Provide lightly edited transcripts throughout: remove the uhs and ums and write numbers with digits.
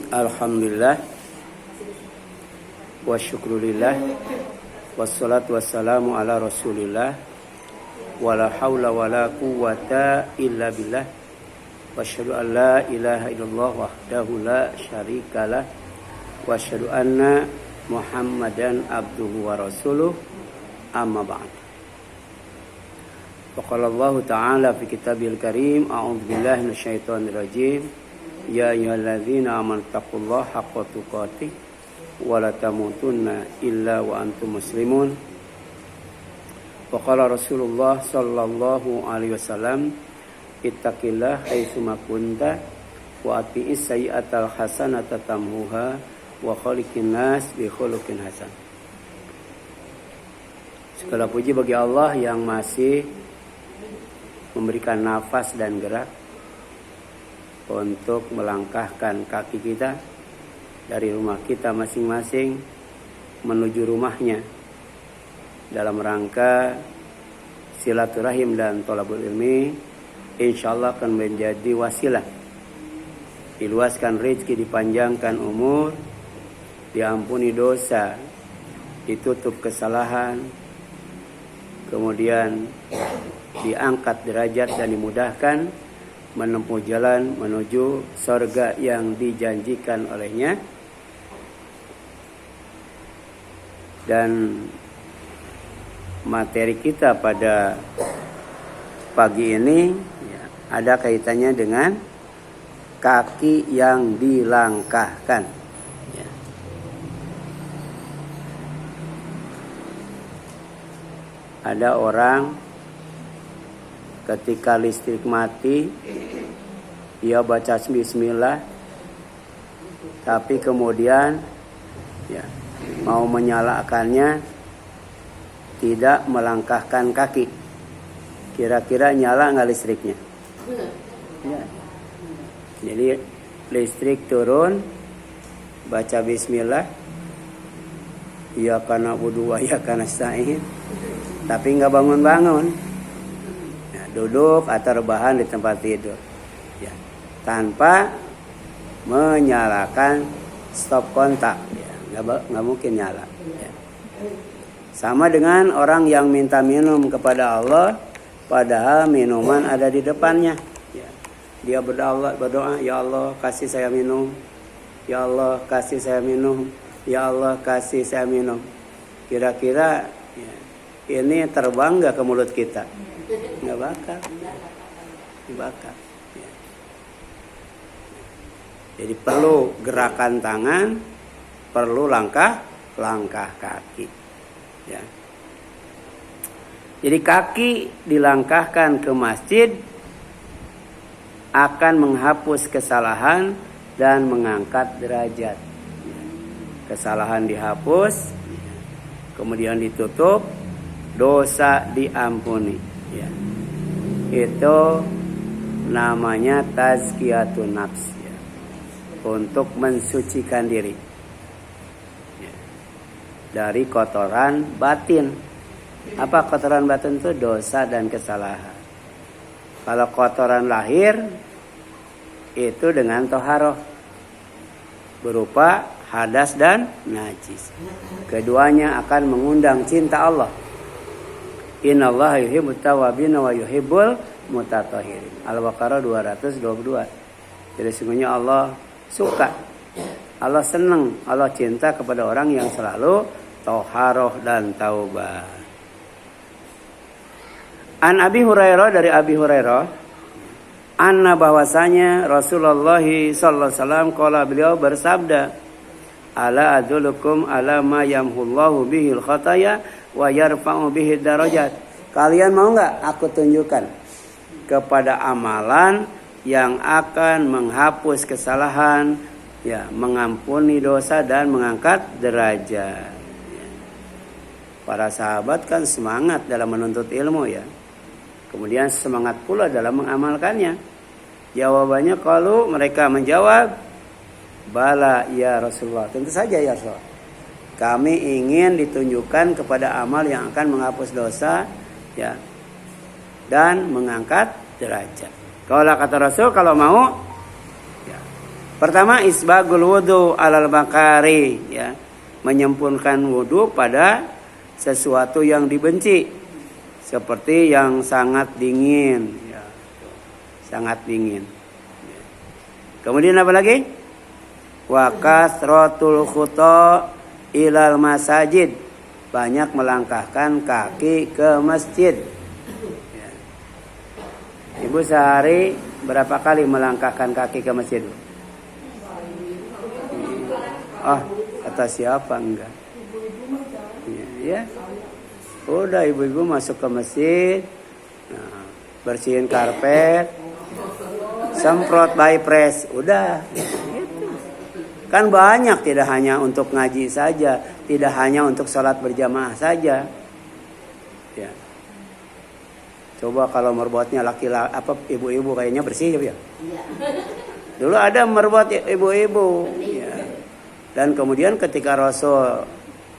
Alhamdulillah wa syukrulillah wassalatu wassalamu ala rasulillah wala hawla wala quwwata illa billah wa asyhadu an la ilaha illallah wahdahu la syarikalah wa asyhadu anna Muhammadan abduhu wa rasuluh amma ba'd. Faqala Allah ta'ala fi kitabil karim a'udzu billahi minasyaitonir rajim. Ya ayyuhalladzina amanu taqullaha haqqa tuqatih wa la tamutunna illa wa antum muslimun. Wa qala Rasulullah sallallahu alaihi wasallam ittaqillah haitsu ma kunta wa ati'is sayyi'atal hasanata tamhuha wa khaliqin nas bi khuluqin hasan. Segala puji bagi Allah yang masih memberikan nafas dan gerak untuk melangkahkan kaki kita dari rumah kita masing-masing menuju rumahnya dalam rangka silaturahim dan thalabul ilmi, insyaallah akan menjadi wasilah diluaskan rezeki, dipanjangkan umur, diampuni dosa, ditutup kesalahan, kemudian diangkat derajat dan dimudahkan menempuh jalan menuju surga yang dijanjikan olehnya. Dan materi kita pada pagi ini ada kaitannya dengan kaki yang dilangkahkan. Ada orang ketika listrik mati, dia baca bismillah, tapi kemudian mau menyalakannya tidak melangkahkan kaki. Kira-kira nyala nggak listriknya? Ya. Jadi listrik turun, baca bismillah, ya kana wudu wa ya kana sa'in, tapi nggak bangun-bangun. Duduk atau rebahan di tempat tidur tanpa menyalakan stop kontak, nggak mungkin nyala. Sama dengan orang yang minta minum kepada Allah padahal minuman ada di depannya. Dia berdoa, ya Allah kasih saya minum, ya Allah kasih saya minum, ya Allah kasih saya minum. Kira-kira ini terbang nggak ke mulut kita? Nggak bakal dibakar. Jadi perlu gerakan tangan, perlu langkah kaki. Jadi kaki dilangkahkan ke masjid akan menghapus kesalahan dan mengangkat derajat. Kesalahan dihapus, kemudian ditutup, dosa diampuni. Itu namanya tazkiyatun nafs, untuk mensucikan diri dari kotoran batin. Apa kotoran batin itu? Dosa dan kesalahan. Kalau kotoran lahir itu dengan toharoh berupa hadas dan najis. Keduanya akan mengundang cinta Allah. Innallaha yuhibbut tawwabin wa yuhibbul mutatahhirin. Al-Baqarah 222. Jadi sesungguhnya Allah suka, Allah senang, Allah cinta kepada orang yang selalu thaharah dan taubat. An Abi Hurairah, dari Abi Hurairah, anna bahwasanya Rasulullah sallallahu alaihi wasallam qala, beliau bersabda, ala adulukum ala ma yamhullahu bihil khataya wa yarfa'u bihi darajat. Kalian mau enggak aku tunjukkan kepada amalan yang akan menghapus kesalahan, mengampuni dosa dan mengangkat derajat. Para sahabat kan semangat dalam menuntut ilmu kemudian semangat pula dalam mengamalkannya. Jawabannya kalau mereka menjawab, bala ya Rasulullah, tentu saja ya Rasulullah, kami ingin ditunjukkan kepada amal yang akan menghapus dosa dan mengangkat derajat. Kalau kata Rasul, kalau mau Pertama, isbagul wudu alal makari, ya. Menyempurnakan wudu pada sesuatu yang dibenci. Seperti yang sangat dingin, ya. Sangat dingin. Kemudian apa lagi? Wa kasratul khuta ilal masajid. Banyak melangkahkan kaki ke masjid. Ya. Ibu sehari berapa kali melangkahkan kaki ke masjid? Oh, kata siapa enggak? Ya. Udah ibu-ibu masuk ke masjid, nah, bersihin karpet, semprot by press, udah. Gitu. Kan banyak, tidak hanya untuk ngaji saja, tidak hanya untuk sholat berjamaah saja. Ya. Coba kalau merbotnya laki-laki, ibu-ibu kayaknya bersih ya. Dulu ada merbot ibu-ibu. Ya. Dan kemudian ketika Rasul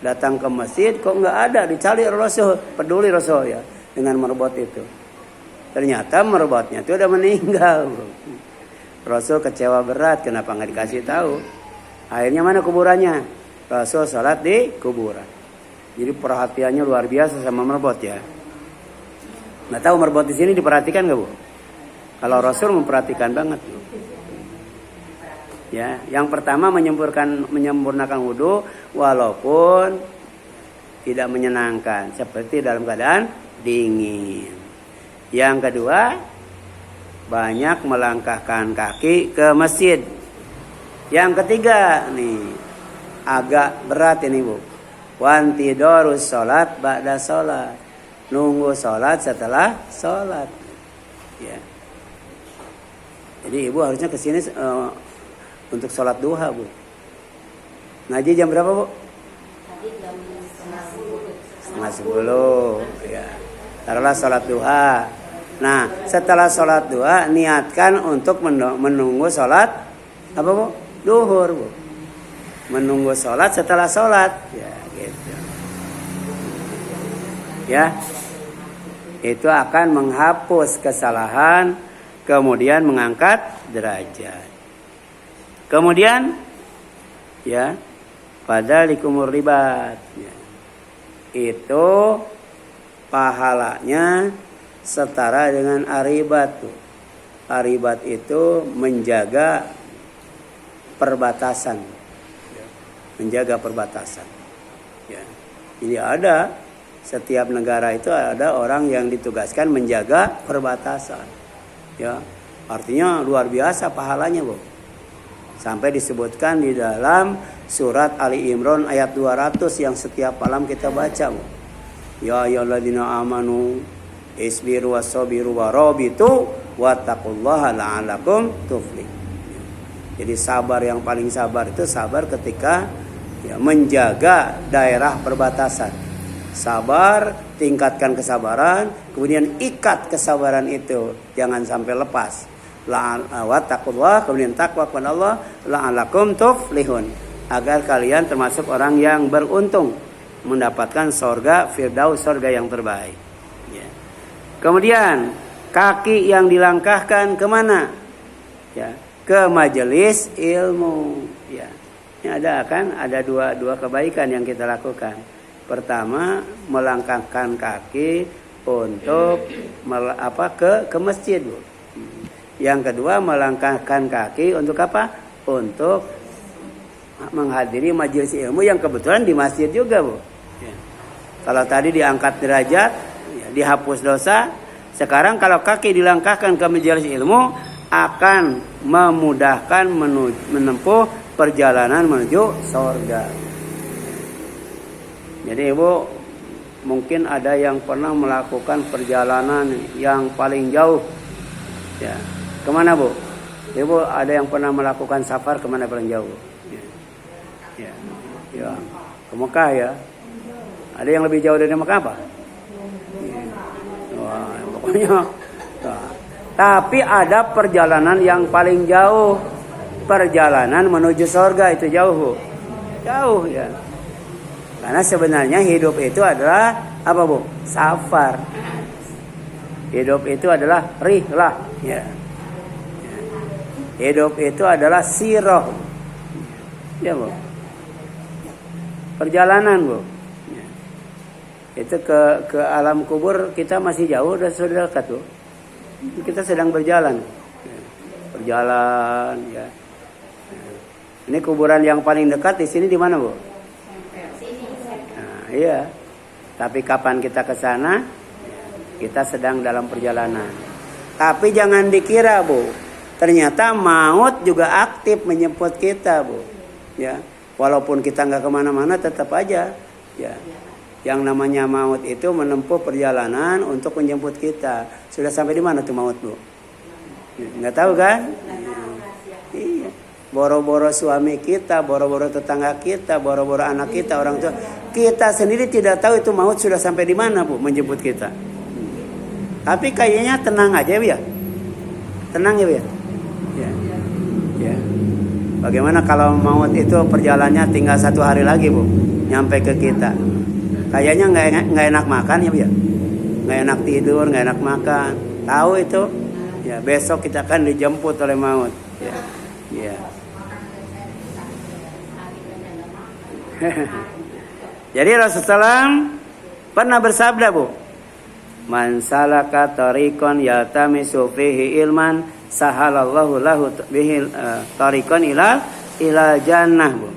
datang ke masjid, kok nggak ada, dicari Rasul, peduli Rasul ya dengan merbot itu. Ternyata merbotnya itu udah meninggal. Rasul kecewa berat, kenapa nggak dikasih tahu? Akhirnya mana kuburannya? Rasul sholat di kuburan. Jadi perhatiannya luar biasa sama merbot ya. Nggak tahu merbot di sini diperhatikan nggak Bu? Kalau Rasul memperhatikan banget. Ya, yang pertama menyempurnakan wudu walaupun tidak menyenangkan, seperti dalam keadaan dingin. Yang kedua, banyak melangkahkan kaki ke masjid. Yang ketiga nih, agak berat ini Bu. Wantidorus sholat ba'da sholat. Nunggu sholat setelah sholat. Ya. Jadi ibu harusnya kesini untuk sholat duha Bu. Ngaji jam berapa Bu? Tadi jam 9:30. Ya. Taruhlah sholat duha. Nah, setelah sholat duha niatkan untuk menunggu sholat apa Bu? Duhur Bu. Menunggu sholat setelah sholat. Ya gitu. Ya. Itu akan menghapus kesalahan, kemudian mengangkat derajat. Kemudian ya pada likumur ribat ya, itu pahalanya setara dengan aribat tuh. Aribat itu menjaga perbatasan ya, menjaga perbatasan ya. Jadi ada setiap negara itu ada orang yang ditugaskan menjaga perbatasan ya, artinya luar biasa pahalanya Bu. Sampai disebutkan di dalam surat Ali Imran ayat 200 yang setiap malam kita baca. Ya ayyuhalladzina amanu isbiru wassabiru warabitu wattaqullaha la'allakum tuflihun. Jadi sabar, yang paling sabar itu sabar ketika ya, menjaga daerah perbatasan. Sabar, tingkatkan kesabaran, kemudian ikat kesabaran itu, jangan sampai lepas. Wattaqullah, kemudian takwa kepada Allah, la'allakum tuflihun, agar kalian termasuk orang yang beruntung mendapatkan surga firdaus, surga yang terbaik ya. Kemudian kaki yang dilangkahkan kemana ya? Ke majelis ilmu ya. Ini ada dua kebaikan yang kita lakukan. Pertama, melangkahkan kaki untuk ke masjid Bu. Yang kedua, melangkahkan kaki untuk apa? Untuk menghadiri majelis ilmu yang kebetulan di masjid juga Bu. Ya. Kalau tadi diangkat derajat, ya, dihapus dosa. Sekarang kalau kaki dilangkahkan ke majelis ilmu, akan memudahkan menempuh perjalanan menuju surga. Jadi Ibu, mungkin ada yang pernah melakukan perjalanan yang paling jauh. Ya. Kemana Bu? Ibu ada yang pernah melakukan safar kemana paling jauh? Ya. Ya. Ke Mekah ya. Ada yang lebih jauh dari Mekah apa? Ya. Wah, pokoknya. Nah. Tapi ada perjalanan yang paling jauh. Perjalanan menuju surga itu jauh Bu. Jauh ya. Karena sebenarnya hidup itu adalah apa Bu? Safar. Hidup itu adalah rihlah ya. Hidup itu adalah sirah. Ya, Bu. Perjalanan, Bu. Ya. Itu ke alam kubur kita masih jauh, sudah dekat, Bu. Kita sedang berjalan. Ya. Berjalan, ya. Ini kuburan yang paling dekat di sini di mana, Bu? Nah, iya. Tapi kapan kita ke sana? Kita sedang dalam perjalanan. Tapi jangan dikira, Bu, ternyata maut juga aktif menjemput kita, Bu. Ya, walaupun kita nggak kemana-mana, tetap aja, ya. Yang namanya maut itu menempuh perjalanan untuk menjemput kita. Sudah sampai di mana tuh maut, Bu? Nggak tahu kan? Iya. Boro-boro suami kita, boro-boro tetangga kita, boro-boro anak kita, orang tua. Kita sendiri tidak tahu itu maut sudah sampai di mana, Bu, menjemput kita. Tapi kayaknya tenang aja, ya. Tenang ya, ya. Ya. Ya. Bagaimana kalau maut itu perjalanannya tinggal 1 hari lagi, Bu, nyampe ke kita. Kayaknya nggak enak makan, ya, ya. Nggak enak tidur, nggak enak makan. Tahu itu? Ya, besok kita akan dijemput oleh maut. Ya. Ya. Jadi Rasulullah pernah bersabda, Bu, man salaka tariqan yaltamisu fihi ilman sahalallahu lahu bihi tariqan ila jannah, Bu.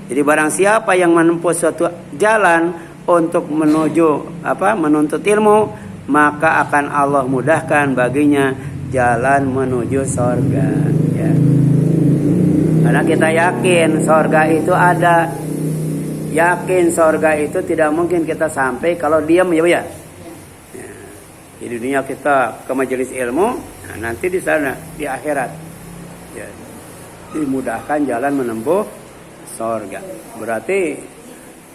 Jadi barang siapa yang menempuh suatu jalan untuk menuntut ilmu, maka akan Allah mudahkan baginya jalan menuju surga, ya. Karena kita yakin surga itu ada. Yakin surga itu tidak mungkin kita sampai kalau diam, ya. Di dunia kita ke majelis ilmu, nah nanti di sana di akhirat, ya, dimudahkan jalan menempuh surga. Berarti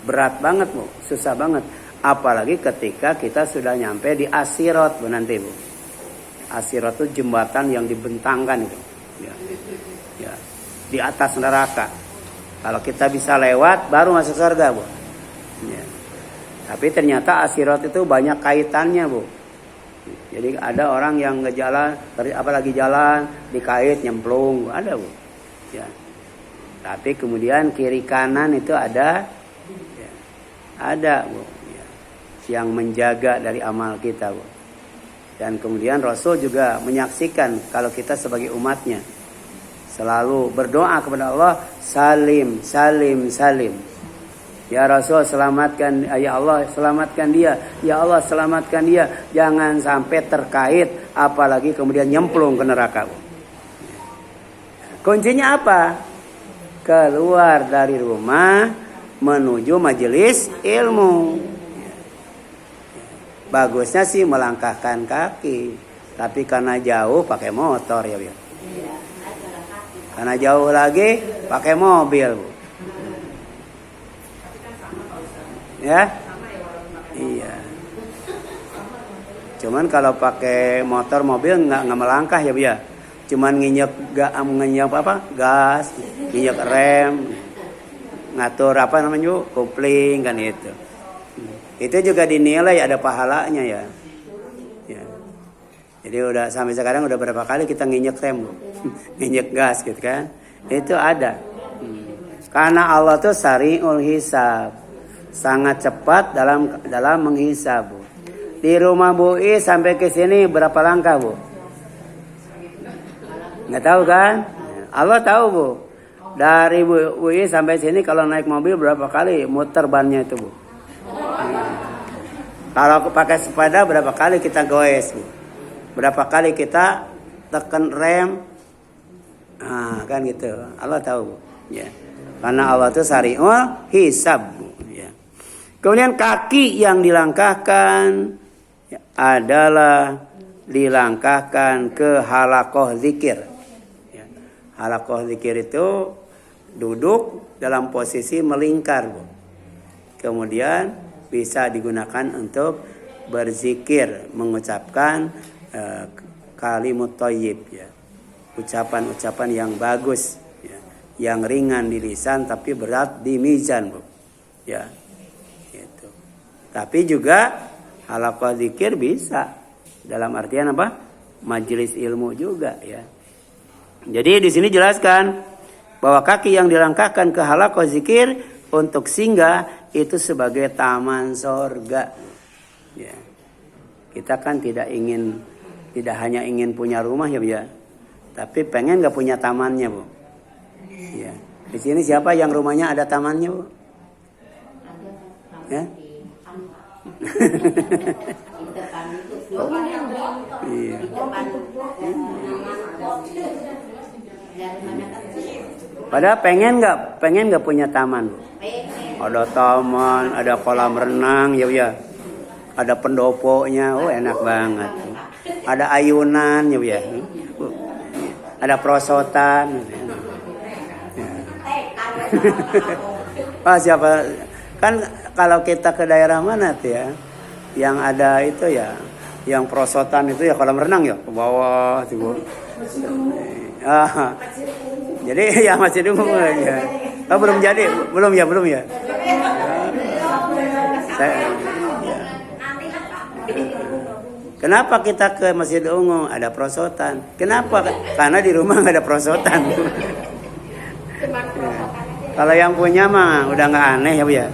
berat banget, Bu, susah banget. Apalagi ketika kita sudah nyampe di Asirat, Bu, nanti, Bu. Asirat itu jembatan yang dibentangkan itu, ya, ya, di atas neraka. Kalau kita bisa lewat, baru masuk surga, Bu. Ya. Tapi ternyata Asirat itu banyak kaitannya, Bu. Jadi ada orang yang ngejalan, apalagi jalan dikait nyemplung, ada, Bu. Ya. Tapi kemudian kiri kanan itu ada, ya, ada, Bu. Ya. Yang menjaga dari amal kita, Bu. Dan kemudian Rasul juga menyaksikan kalau kita sebagai umatnya selalu berdoa kepada Allah, salim, salim, salim. Ya Rasul, selamatkan, ya Allah selamatkan dia, ya Allah selamatkan dia, jangan sampai terkait, apalagi kemudian nyemplung ke neraka. Kuncinya apa? Keluar dari rumah menuju majelis ilmu. Bagusnya sih melangkahkan kaki, tapi karena jauh pakai motor, ya, ya. Karena jauh lagi pakai mobil, Bu. Ya? Iya. Cuman kalau pakai motor mobil nggak melangkah, ya, Bu, ya. Cuman nginjek gas, nginjek rem, ngatur kopling kan itu. Itu juga dinilai ada pahalanya, ya. Ya. Jadi udah sampai sekarang udah berapa kali kita nginjek rem, Bu. Nginjek gas gitu kan. Itu ada. Karena Allah tuh sari'ul hisab. Sangat cepat dalam menghisab, Bu. Di rumah Bu I sampai ke sini berapa langkah, Bu? Nggak tahu kan? Allah tahu, Bu. Dari Bu I sampai sini kalau naik mobil berapa kali muter bannya itu, Bu? Kalau pakai sepeda berapa kali kita goes, Bu? Berapa kali kita tekan rem? Nah, kan gitu. Allah tahu, Bu. Ya. Karena Allah itu sari'ul hisab, Bu. Ya. Kemudian kaki yang dilangkahkan adalah dilangkahkan ke halaqah zikir. Ya. Halaqah zikir itu duduk dalam posisi melingkar, Bu. Kemudian bisa digunakan untuk berzikir, mengucapkan kalimut thayyib, ya. Ucapan-ucapan yang bagus, ya. Yang ringan di lisan tapi berat di mizan, Bu. Ya. Gitu. Tapi juga halaqah zikir bisa dalam artian apa? Majelis ilmu juga, ya. Jadi di sini jelaskan bahwa kaki yang dilangkahkan ke halaqah zikir untuk singgah itu sebagai taman sorga. Ya. Kita kan tidak hanya ingin punya rumah ya Bu ya, tapi pengen nggak punya tamannya Bu. Ya. Di sini siapa yang rumahnya ada tamannya Bu? Ya? Iya. Padahal pengen nggak punya taman Bu? Ada taman, ada kolam renang ya Bu ya, ada pendoponya, oh enak banget. Ada ayunan ya Bu ya, ada prosotan. Siapa kan kalau kita ke daerah mana tuh ya, yang ada itu ya, yang prosotan itu ya kolam renang ya ke bawah tuh. Jadi ya masih dulu ya. Oh, belum jadi, belum ya. Kenapa kita ke Masjid Ungu ada prosotan? Kenapa? Karena di rumah nggak ada prosotan. Kalau yang punya mah udah nggak aneh ya Bu ya.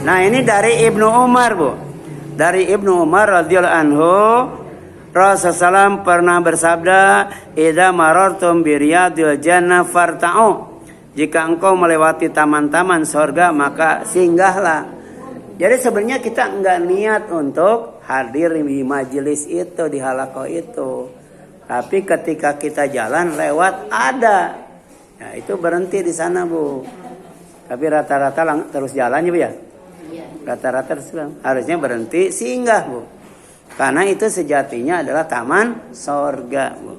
Nah ini dari Ibnu Umar Bu. Dari Ibnu Umar radhiyallahu anhu, Rasulullah SAW pernah bersabda, "Idza marartum bi riyadil jannah farta'u." Jika engkau melewati taman-taman surga maka singgahlah. Jadi sebenarnya kita enggak niat untuk hadir di majelis itu, di halaqah itu. Tapi ketika kita jalan lewat ada. Nah, itu berhenti di sana Bu. Tapi rata-rata terus jalan ya Bu ya. Rata-rata terus harusnya berhenti singgah Bu. Karena itu sejatinya adalah taman sorga Bu.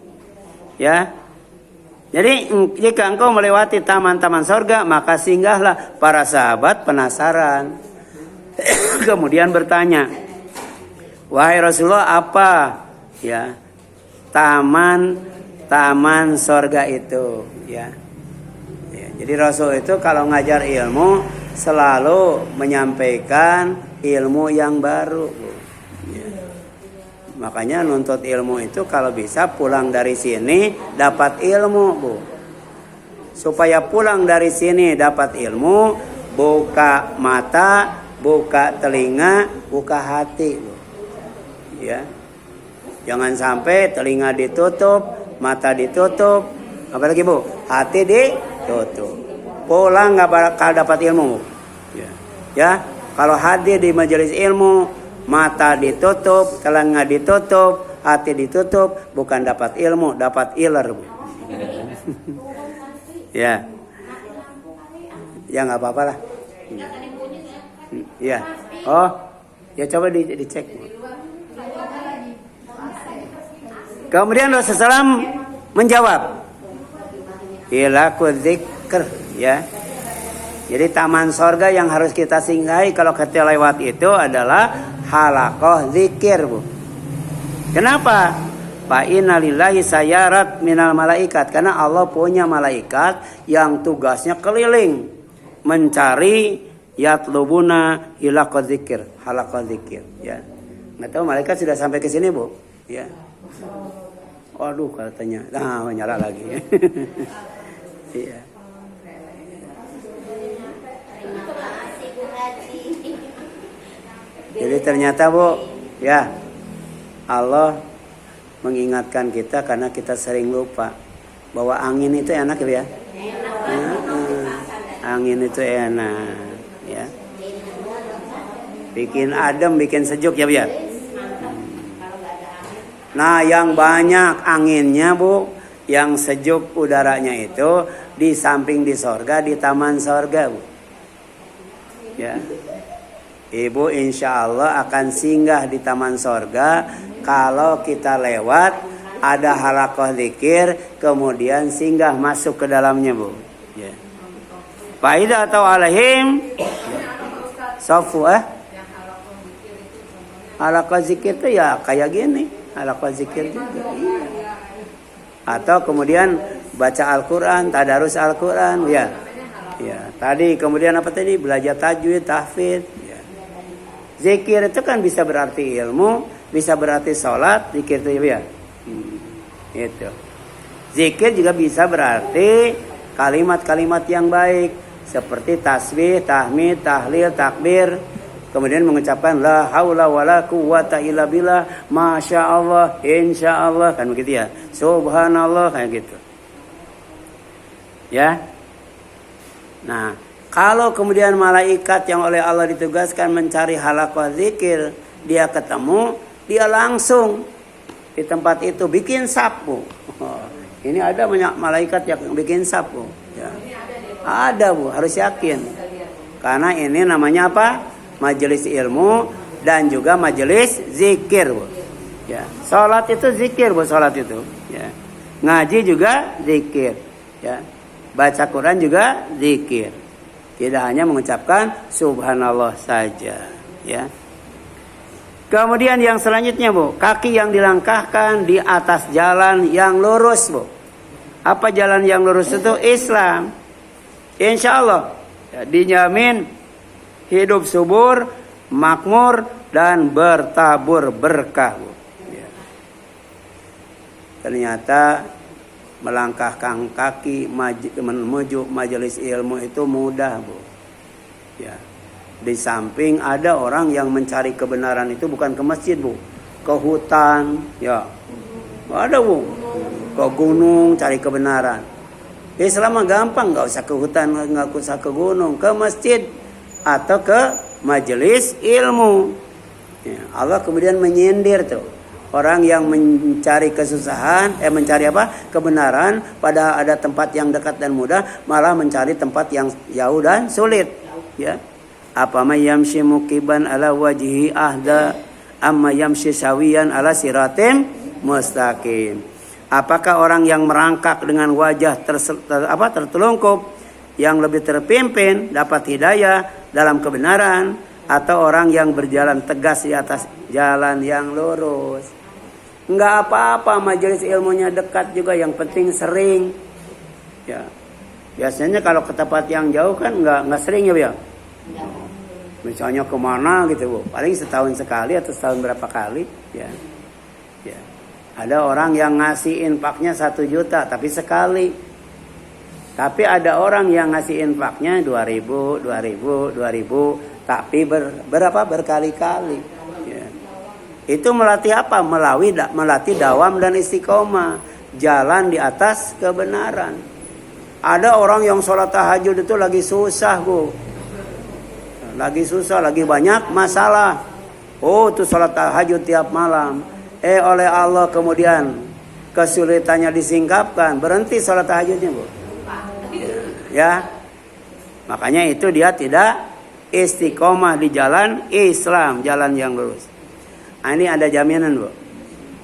Ya. Jadi jika engkau melewati taman-taman sorga maka singgahlah. Para sahabat penasaran. Kemudian bertanya, wahai Rasulullah apa ya taman sorga itu ya. Jadi Rasul itu kalau ngajar ilmu selalu menyampaikan ilmu yang baru Bu. Ya. Makanya nuntut ilmu itu kalau bisa pulang dari sini dapat ilmu Bu. Supaya pulang dari sini dapat ilmu, buka mata, buka telinga, buka hati Bu. Ya. Jangan sampai telinga ditutup, mata ditutup, apalagi Bu, hati ditutup. Pulang nggak bakal dapat ilmu. Ya, kalau hadir di majelis ilmu, mata ditutup, telinga ditutup, hati ditutup, bukan dapat ilmu, dapat iler Bu. Ya, ya nggak apa-apa lah. Ya, oh, ya coba dicek. Kemudian Rasulullah SAW menjawab, ilaku dzikr ya. Jadi taman sorga yang harus kita singgahi kalau kita lewat itu adalah halaqah zikir Bu. Kenapa? Fa inna lillahi sayarat minal malaikat. Karena Allah punya malaikat yang tugasnya keliling mencari yatlubuna hilaqah zikir, halaqah zikir ya. Nggak tahu malaikat sudah sampai ke sini Bu ya. Waduh katanya, nah nyala lagi. Iya. Jadi ternyata Bu, ya Allah mengingatkan kita karena kita sering lupa bahwa angin itu enak ya. Angin itu enak, ya. Bikin adem, bikin sejuk ya Bu ya. Nah yang banyak anginnya Bu, yang sejuk udaranya itu di samping di sorga, di taman sorga Bu. Ya, Ibu insya Allah akan singgah di taman sorga kalau kita lewat ada halaqah zikir, kemudian singgah masuk ke dalamnya Bu. Ya. Faidah atau alaihim sofu halaqah zikir itu ya kayak gini. Halaqah zikir juga. Iya. Atau kemudian baca Al-Quran, tadarus Al-Quran ya. Ya, tadi kemudian apa tadi? Belajar tajwid, tahfidz ya. Zikir itu kan bisa berarti ilmu, bisa berarti sholat, zikir itu ya. Itu. Zikir juga bisa berarti kalimat-kalimat yang baik seperti tasbih, tahmid, tahlil, takbir. Kemudian mengucapkan la haula wala quwata illa billah, masya Allah, insya Allah, kan begitu ya. Subhanallah, kayak gitu. Ya. Nah, kalau kemudian malaikat yang oleh Allah ditugaskan mencari halaqah zikir, dia ketemu, dia langsung di tempat itu bikin sapu. Ini ada banyak malaikat yang bikin sapu. Ya. Ada Bu, harus yakin. Karena ini namanya apa? Majelis ilmu dan juga majelis zikir, Bu. Ya, salat itu zikir, Bu, salat itu. Ya. Ngaji juga zikir, ya. Baca Quran juga zikir. Tidak hanya mengucapkan subhanallah saja, ya. Kemudian yang selanjutnya, Bu, kaki yang dilangkahkan di atas jalan yang lurus, Bu. Apa jalan yang lurus itu? Islam. Insya Allah ya, dijamin hidup subur, makmur, dan bertabur berkah, Bu. Ya. Ternyata melangkahkan kaki menuju majelis ilmu itu mudah, Bu. Ya. Di samping ada orang yang mencari kebenaran itu bukan ke masjid, Bu, ke hutan, ya. Ada, Bu, ke gunung cari kebenaran. Islam mah gampang, nggak usah ke hutan, nggak usah ke gunung, ke masjid atau ke majelis ilmu. Ya, Allah kemudian menyindir tuh orang yang mencari kesusahan, mencari apa? Kebenaran, pada ada tempat yang dekat dan mudah, malah mencari tempat yang jauh dan sulit. Ya, apa yamshi muqiban ala wajhi ahda amma yamshi sawiyan ala siratim mustaqim. Apakah orang yang merangkak dengan wajah tertelungkup yang lebih terpimpin dapat hidayah dalam kebenaran, atau orang yang berjalan tegas di atas jalan yang lurus? Enggak apa-apa majelis ilmunya dekat juga, yang penting sering. Ya. Biasanya kalau ke tempat yang jauh kan enggak sering ya, Bu. Misalnya kemana gitu, Bu, paling setahun sekali atau setahun berapa kali, ya. Ya. Ada orang yang ngasih infaknya 1 juta tapi sekali. Tapi ada orang yang ngasih infaknya 2.000 tapi berkali-kali. Ya. Itu melatih apa? Melatih dawam dan istiqomah, jalan di atas kebenaran. Ada orang yang sholat tahajud itu lagi susah, Bu. Lagi susah, lagi banyak masalah. Oh, itu sholat tahajud tiap malam. Oleh Allah kemudian kesulitannya disingkapkan, berhenti sholat tahajudnya, Bu. Ya. Makanya itu dia tidak istiqomah di jalan Islam, jalan yang lurus. Nah, ini ada jaminan, Bu.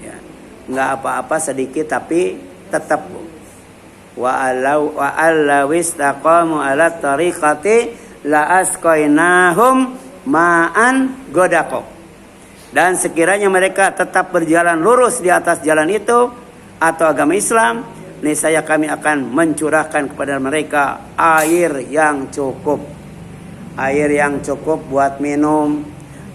Ya. Enggak apa-apa sedikit tapi tetap, Bu. Wa allawistaqamu ala tariqati la asqainahum ma'an godaqo. Dan sekiranya mereka tetap berjalan lurus di atas jalan itu atau agama Islam, niscaya kami akan mencurahkan kepada mereka air yang cukup. Air yang cukup buat minum,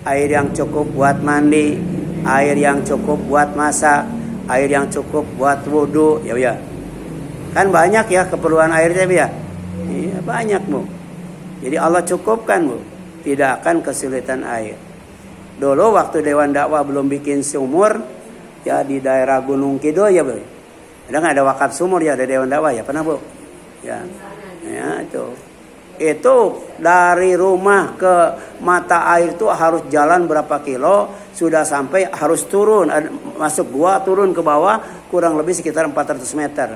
air yang cukup buat mandi, air yang cukup buat masak, air yang cukup buat wudu, ya. Kan banyak ya keperluan airnya, ya. Iya, banyak, Bu. Jadi Allah cukupkan, Bu. Tidak akan kesulitan air. Dulu waktu Dewan Dakwah belum bikin sumur, ya di daerah Gunung Kidul, ya, Bu. Ada wakaf sumur ya, ada Dewan Dakwah ya, pernah, Bu? Ya, itu. Itu dari rumah ke mata air itu harus jalan berapa kilo, sudah sampai harus turun, masuk gua, turun ke bawah, kurang lebih sekitar 400 meter.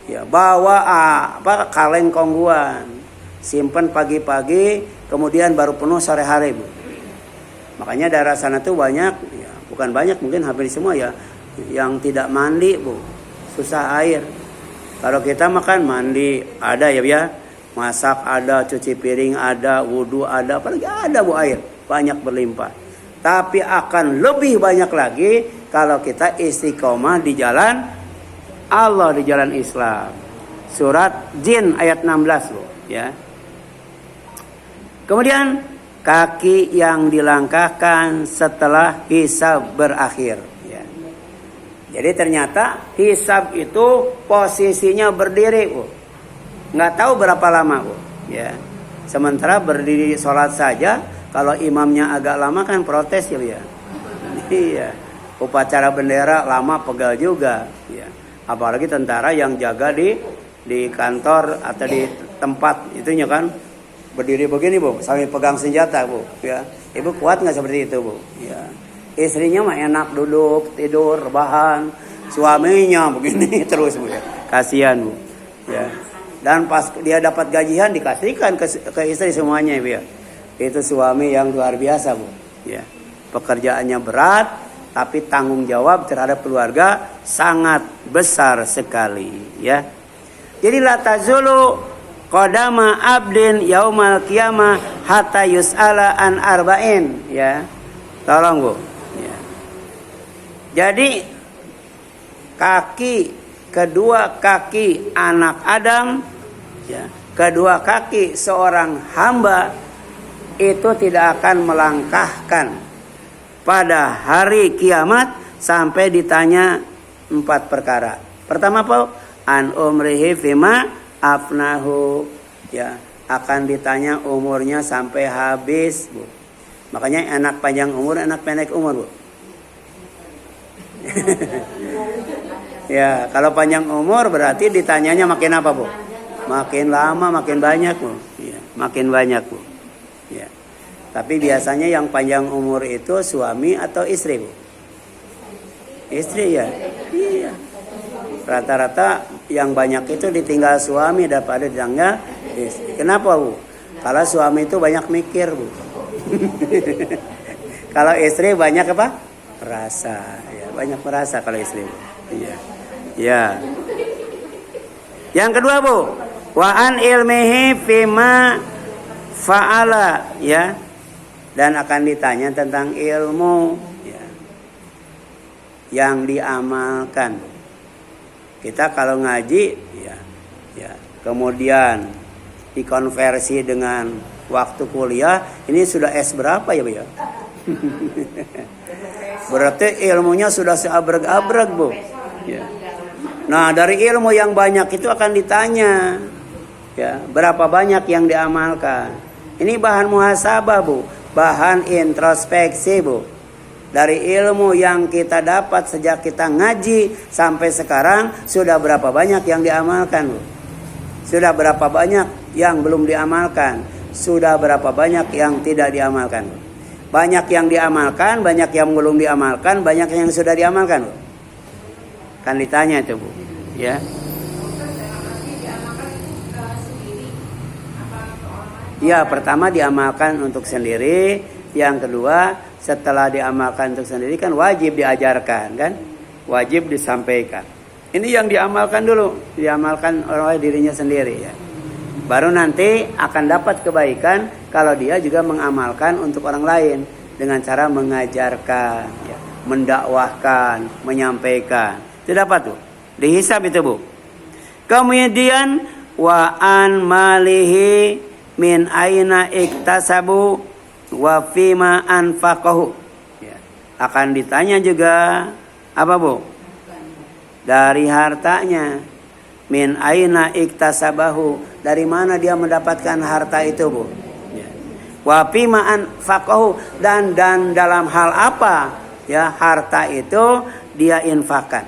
Ya, bawa kaleng kongguan, simpan pagi-pagi, kemudian baru penuh sore hari, Bu. Makanya daerah sana tuh banyak, ya, bukan banyak, mungkin hampir semua ya, yang tidak mandi, Bu. Susah air. Kalau kita makan mandi ada, ya. Masak ada, cuci piring ada, wudu ada, apalagi ada, Bu, air. Banyak berlimpah. Tapi akan lebih banyak lagi kalau kita istiqomah di jalan Allah, di jalan Islam. Surat Jin ayat 16, Bu, ya. Kemudian kaki yang dilangkahkan setelah hisab berakhir, ya. Jadi ternyata hisab itu posisinya berdiri, Bu. Nggak tahu berapa lama, Bu. Ya. Sementara berdiri sholat saja, kalau imamnya agak lama kan protes ya, ya. Iya. Upacara bendera lama pegal juga, ya. Apalagi tentara yang jaga di kantor atau di tempat itunya kan berdiri begini, Bu, sambil pegang senjata, Bu, ya. Ibu kuat nggak seperti itu, Bu? Ya. Istrinya mah enak duduk, tidur, rebahan. Suaminya begini terus, Bu, ya. Kasihan, Bu. Ya. Dan pas dia dapat gajian dikasihkan ke istri semuanya, Bu, ya. Itu suami yang luar biasa, Bu. Ya. Pekerjaannya berat, tapi tanggung jawab terhadap keluarga sangat besar sekali, ya. Jadi la tazulu qadama abdin yaumal qiyamah hatta yus'ala an arba'in, ya. Tolong, Bu. Ya. Jadi kedua kaki anak Adam, ya, kedua kaki seorang hamba itu tidak akan melangkahkan pada hari kiamat sampai ditanya 4 perkara. Pertama apa? An umrihi fima afnahu, ya, akan ditanya umurnya sampai habis, Bu. Makanya anak panjang umur, anak pendek umur, Bu. Ya, kalau panjang umur berarti ditanyanya makin apa, Bu? Makin lama, makin banyak, Bu. Ya, makin banyak, Bu. Ya. Tapi biasanya yang panjang umur itu suami atau istri, Bu? Istri, ya. Iya. Rata-rata yang banyak itu ditinggal suami daripada ditinggal istri. Kenapa, Bu? Kalau suami itu banyak mikir, Bu. Kalau istri banyak apa? Merasa. Ya, banyak merasa kalau istri, Bu. Iya. Ya. Yang kedua, Bu, wa an ilmihi fima fa'ala, ya. Dan akan ditanya tentang ilmu, ya, yang diamalkan. Kita kalau ngaji, ya, ya, kemudian dikonversi dengan waktu kuliah, ini sudah S berapa ya, Bu, ya? Berarti ilmunya sudah seabrek-abrek, Bu. Ya. Nah, dari ilmu yang banyak itu akan ditanya, ya, berapa banyak yang diamalkan. Ini bahan muhasabah, Bu, bahan introspeksi, Bu. Dari ilmu yang kita dapat sejak kita ngaji sampai sekarang, sudah berapa banyak yang diamalkan, Bu? Sudah berapa banyak yang belum diamalkan? Sudah berapa banyak yang tidak diamalkan, Bu? Banyak yang diamalkan, banyak yang belum diamalkan, banyak yang sudah diamalkan, Bu. Kan ditanya itu, Bu, ya. Ya, pertama diamalkan untuk sendiri, yang kedua setelah diamalkan untuk sendiri kan wajib diajarkan, kan? Wajib disampaikan. Ini yang diamalkan dulu, diamalkan oleh dirinya sendiri, ya. Baru nanti akan dapat kebaikan kalau dia juga mengamalkan untuk orang lain dengan cara mengajarkan, ya, mendakwahkan, menyampaikan. Itu dapat, tuh. Dihisab itu, Bu. Kemudian wa an malihi min aina iktasabu wa fima anfaqahu. Ya. Akan ditanya juga apa, Bu? Dari hartanya. Min aina iktasabahu, dari mana dia mendapatkan harta itu, Bu? Ya. Wa fima anfaqahu, dan dalam hal apa, ya, harta itu dia infakkan.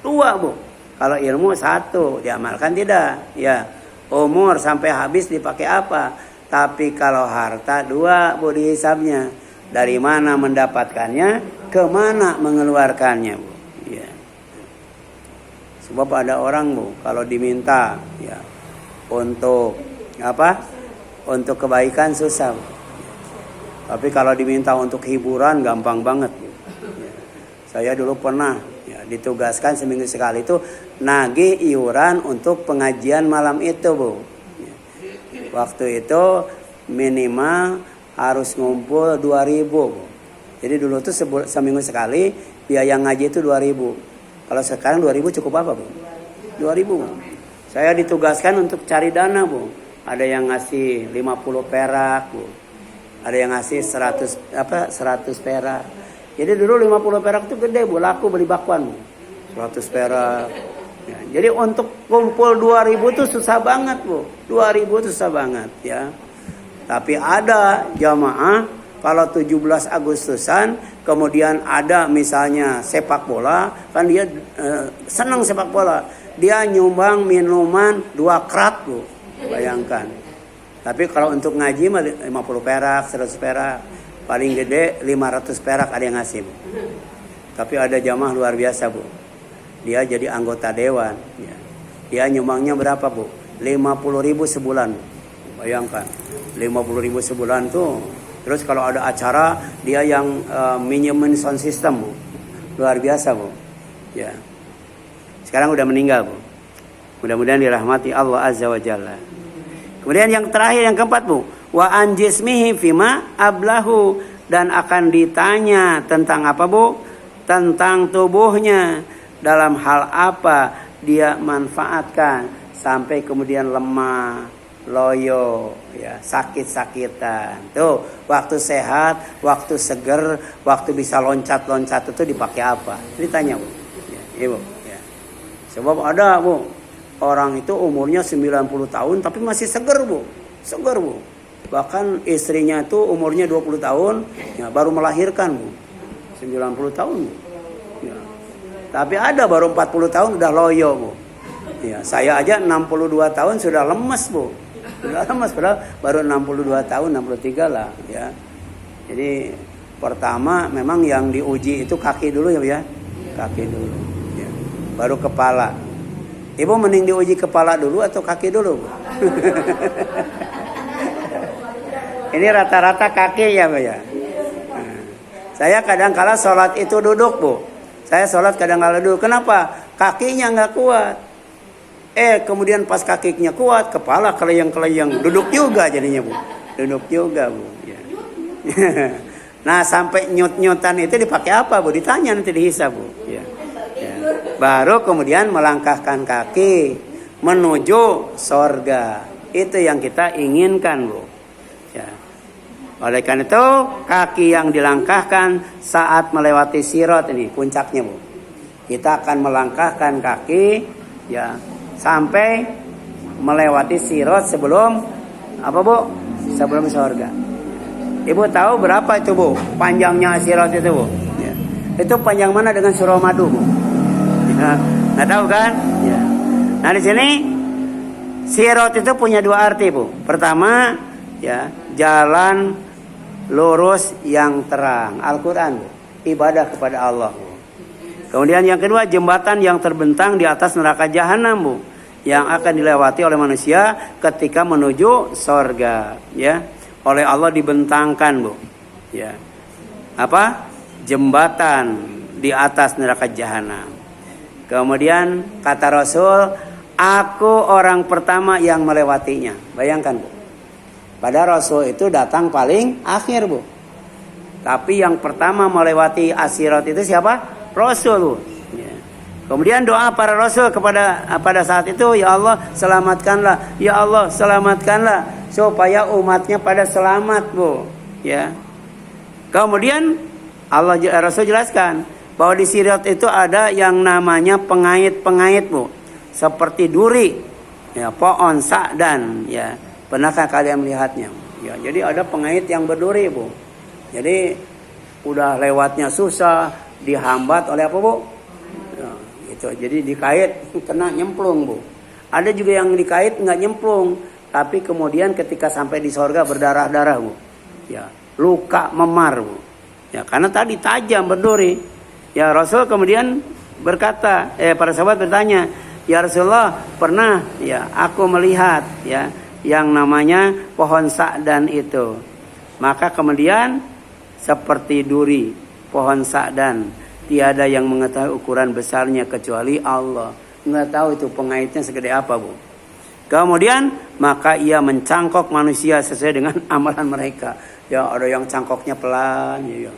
2, Bu. Kalau ilmu 1 diamalkan tidak, ya. Umur sampai habis dipakai apa? Tapi kalau harta 2, Bu, dihisabnya. Dari mana mendapatkannya, kemana mengeluarkannya, Bu. Ya. Sebab ada orang, Bu, kalau diminta, ya, untuk apa? Untuk kebaikan susah, Bu. Tapi kalau diminta untuk hiburan gampang banget, Bu. Ya. Saya dulu pernah, ya, ditugaskan seminggu sekali itu nagih iuran untuk pengajian malam itu, Bu. Ya. Waktu itu minimal harus ngumpul 2.000, Bu. Jadi dulu tuh seminggu sekali biaya ngaji itu 2.000. Kalau sekarang 2.000 cukup apa, Bu? 2.000. Saya ditugaskan untuk cari dana, Bu. Ada yang ngasih 50 perak, Bu. Ada yang ngasih 100 perak. Jadi dulu 50 perak itu gede, Bu, laku beli bakwan, Bu. 100 perak. Ya, jadi untuk kumpul 2000 itu susah banget, Bu. 2000 itu susah banget, ya. Tapi ada jamaah kalau 17 Agustusan kemudian ada misalnya sepak bola, kan dia senang sepak bola. Dia nyumbang minuman 2 krat, Bu. Bayangkan. Tapi kalau untuk ngaji mah 50 perak, 100 perak. Paling gede 500 perak ada yang ngasih, Bu. Tapi ada jamaah luar biasa, Bu. Dia jadi anggota dewan. Ya. Dia nyumbangnya berapa, Bu? 50.000 sebulan. Bayangkan, 50.000 sebulan tuh. Terus kalau ada acara, dia yang minjemin sound system, Bu. Luar biasa, Bu. Ya. Sekarang udah meninggal, Bu. Mudah-mudahan dirahmati Allah Azza wa Jalla. Kemudian yang terakhir, yang keempat, Bu. Wa an jismihi fima ablahu, dan akan ditanya tentang apa, Bu? Tentang tubuhnya. Dalam hal apa dia manfaatkan sampai kemudian lemah, loyo, ya, sakit-sakitan. Tuh, waktu sehat, waktu seger, waktu bisa loncat-loncat itu dipakai apa? Ditanya, Bu. Ya, Ibu, ya. Sebab ada, Bu, orang itu umurnya 90 tahun tapi masih seger, Bu. Seger, Bu. Bahkan istrinya itu umurnya 20 tahun, ya, baru melahirkan, Bu. 90 tahun, Bu. Ya. Tapi ada baru 40 tahun udah loyo, Bu. Ya, saya aja 62 tahun sudah lemes, Bu. Sudah lemes, padahal baru 62 tahun, 63 lah, ya. Jadi pertama memang yang diuji itu kaki dulu, ya. Kaki dulu, ya. Baru kepala. Ibu mending diuji kepala dulu atau kaki dulu, Bu? Ini rata-rata kaki, ya, Bu, ya. Nah, saya kadang-kala sholat itu duduk, Bu. Saya sholat kadang-kala duduk. Kenapa? Kakinya nggak kuat. Kemudian pas kakinya kuat, kepala keleyang-keleyang. Duduk juga jadinya, Bu. Duduk juga, Bu. Ya. Nah, sampai nyut-nyutan itu dipakai apa, Bu? Ditanya nanti dihisab, Bu. Ya. Ya. Baru kemudian melangkahkan kaki menuju sorga. Itu yang kita inginkan, Bu. Ya. Oleh karena itu, kaki yang dilangkahkan saat melewati sirat ini puncaknya, Bu. Kita akan melangkahkan kaki, ya, sampai melewati sirat sebelum apa, Bu? Sebelum surga. Ibu tahu berapa itu, Bu? Panjangnya sirat itu, Bu? Ya. Itu panjang mana dengan Suramadu, Bu? Ya. Nggak tahu kan? Ya. Nah, di sini sirat itu punya 2 arti, Bu. Pertama, ya, jalan lurus yang terang, Al-Quran, Bu. Ibadah kepada Allah, Bu. Kemudian yang kedua, jembatan yang terbentang di atas neraka jahanam, Bu, yang akan dilewati oleh manusia ketika menuju sorga, ya. Oleh Allah dibentangkan, Bu, ya. Apa? Jembatan di atas neraka jahanam. Kemudian kata Rasul, aku orang pertama yang melewatinya. Bayangkan, Bu. Pada Rasul itu datang paling akhir, Bu. Tapi yang pertama melewati asirat itu siapa? Rasul, Bu. Ya. Kemudian doa para Rasul pada saat itu, ya Allah selamatkanlah, ya Allah selamatkanlah, supaya umatnya pada selamat, Bu. Ya. Kemudian Rasul jelaskan bahwa di sirat itu ada yang namanya pengait-pengait, Bu. Seperti duri, ya, pohon sa'dan, ya. Pernahkah kalian melihatnya? Ya, jadi ada pengait yang berduri, Bu. Jadi udah lewatnya susah, dihambat oleh apa, Bu? Ya, gitu. Jadi dikait kena nyemplung, Bu. Ada juga yang dikait nggak nyemplung, tapi kemudian ketika sampai di sorga berdarah-darah, Bu. Ya, luka memar, Bu. Ya, karena tadi tajam berduri. Ya, Rasul kemudian berkata, para sahabat bertanya, ya Rasulullah, pernah ya aku melihat, ya, yang namanya pohon sa'dan itu. Maka kemudian seperti duri pohon sa'dan, tiada yang mengetahui ukuran besarnya kecuali Allah. Nggak tahu itu pengaitnya segede apa, Bu. Kemudian maka ia mencangkok manusia sesuai dengan amalan mereka. Ya, ada yang cangkoknya pelan, ya.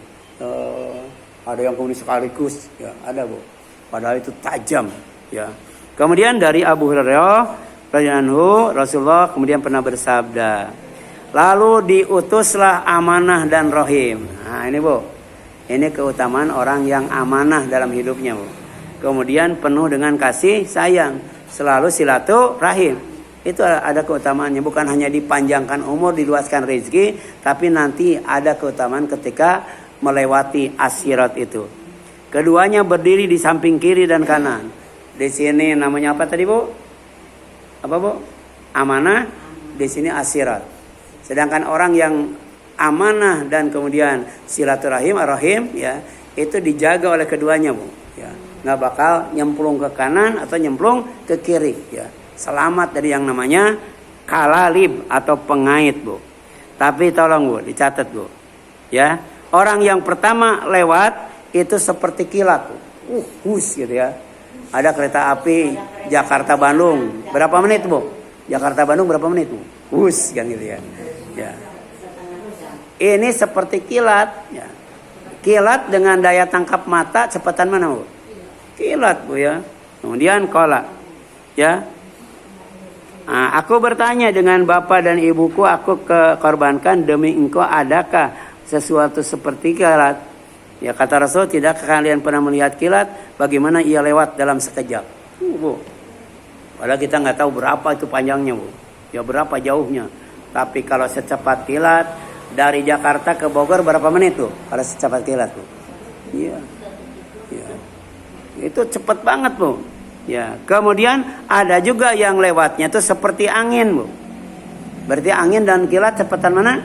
Ada yang kemudian sekaligus, ya, ada, Bu. Padahal itu tajam, ya. Kemudian dari Abu Hurairah radhiyallahu anhu, Rasulullah kemudian pernah bersabda, lalu diutuslah amanah dan rohim. Nah, ini, Bu. Ini keutamaan orang yang amanah dalam hidupnya, Bu. kemudian penuh dengan kasih sayang, selalu silaturahim. Itu ada keutamaannya, bukan hanya dipanjangkan umur, diluaskan rezeki, tapi nanti ada keutamaan ketika melewati as-sirat itu. Keduanya berdiri di samping kiri dan kanan. Di sini namanya apa tadi, Bu? Apa, Bu? Amanah, di sini as-sirat. Sedangkan orang yang amanah dan kemudian silaturahim, ar-rahim, ya, itu dijaga oleh keduanya, Bu. Ya, nggak bakal nyemplung ke kanan atau nyemplung ke kiri, ya. Selamat dari yang namanya kalalib atau pengait, Bu. Tapi tolong, Bu, dicatat, Bu. Ya, orang yang pertama lewat itu seperti kilat, Bu. Hus gitu ya. Ada kereta api Jakarta Bandung, berapa menit, Bu? Jakarta Bandung berapa menit, Bu? Hus kan gitu ya. Ya. Ini seperti kilat, ya. Kilat dengan daya tangkap mata cepatan mana, Bu? Kilat, Bu, ya. Kemudian qala, ya. Nah, aku bertanya dengan bapak dan ibuku, aku korbankan demi engkau, adakah sesuatu seperti kilat? Ya, kata Rasul, tidak kalian pernah melihat kilat? Bagaimana ia lewat dalam sekejap? Bu. Padahal kita nggak tahu berapa itu panjangnya, Bu. Ya, berapa jauhnya. Tapi kalau secepat kilat dari Jakarta ke Bogor berapa menit tuh? Kalau secepat kilat, Bu. Iya. Ya. Itu cepat banget, Bu. Ya, kemudian ada juga yang lewatnya itu seperti angin, Bu. Berarti angin dan kilat cepatan mana?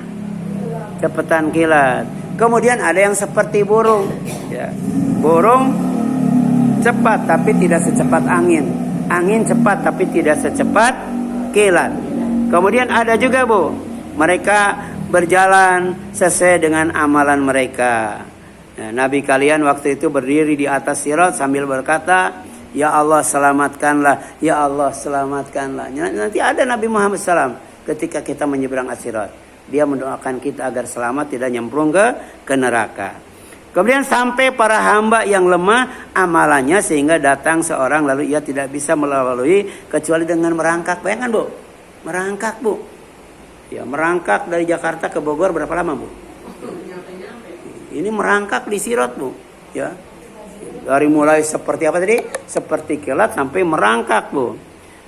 Cepatan kilat. Kemudian ada yang seperti burung, ya. Burung cepat tapi tidak secepat angin. Angin cepat tapi tidak secepat kilat. Kemudian ada juga, Bu, mereka berjalan sesuai dengan amalan mereka. Nah, Nabi kalian waktu itu berdiri di atas sirat sambil berkata, ya Allah selamatkanlah, ya Allah selamatkanlah. Nanti ada Nabi Muhammad SAW ketika kita menyeberang as-sirat. Dia mendoakan kita agar selamat, tidak nyemplung ke neraka. Kemudian sampai para hamba yang lemah amalannya sehingga datang seorang lalu ia tidak bisa melalui kecuali dengan merangkak. Bayangkan, Bu, merangkak, Bu. Ya, merangkak dari Jakarta ke Bogor berapa lama, Bu? Ini merangkak di sirat, Bu. Ya. Dari mulai seperti apa tadi? Seperti kilat sampai merangkak, Bu.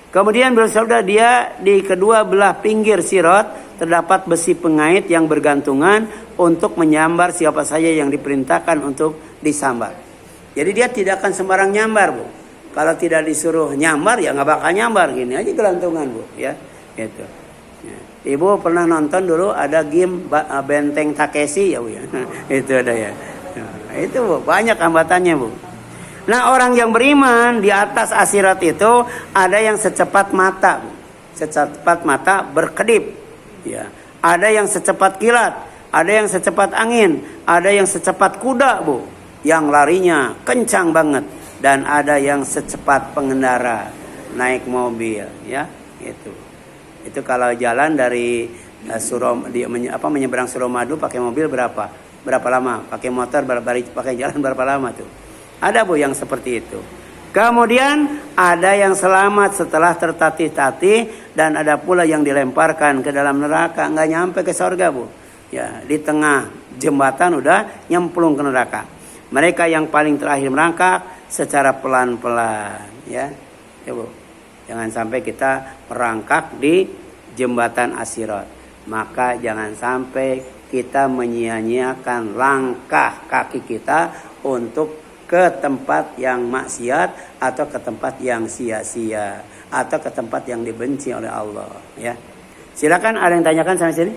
Kemudian bersabda dia, di kedua belah pinggir sirat terdapat besi pengait yang bergantungan untuk menyambar siapa saja yang diperintahkan untuk disambar. Jadi dia tidak akan sembarang nyambar, Bu. Kalau tidak disuruh nyambar ya nggak bakal nyambar, gini aja gelantungan, Bu, ya. Gitu. Ya. Ibu pernah nonton dulu ada game Benteng Takeshi ya, Bu, ya. Itu ada ya. Nah, itu, Bu, banyak hambatannya, Bu. Nah, orang yang beriman di atas as-sirat itu ada yang secepat mata, Bu. Secepat mata berkedip, ya. Ada yang secepat kilat, ada yang secepat angin, ada yang secepat kuda, Bu, yang larinya kencang banget, dan ada yang secepat pengendara naik mobil, ya. Itu kalau jalan dari menyeberang Suramadu pakai mobil berapa lama? Pakai motor pakai jalan berapa lama tuh? Ada, Bu, yang seperti itu. Kemudian ada yang selamat setelah tertatih-tatih, dan ada pula yang dilemparkan ke dalam neraka, nggak nyampe ke surga, Bu. Ya, di tengah jembatan udah nyemplung ke neraka. Mereka yang paling terakhir merangkak secara pelan-pelan, ya. Ya, Bu. Jangan sampai kita merangkak di jembatan as-sirat. Maka jangan sampai kita menyia-nyiakan langkah kaki kita untuk ke tempat yang maksiat atau ke tempat yang sia-sia atau ke tempat yang dibenci oleh Allah, ya. Silakan, ada yang tanyakan sampai sini?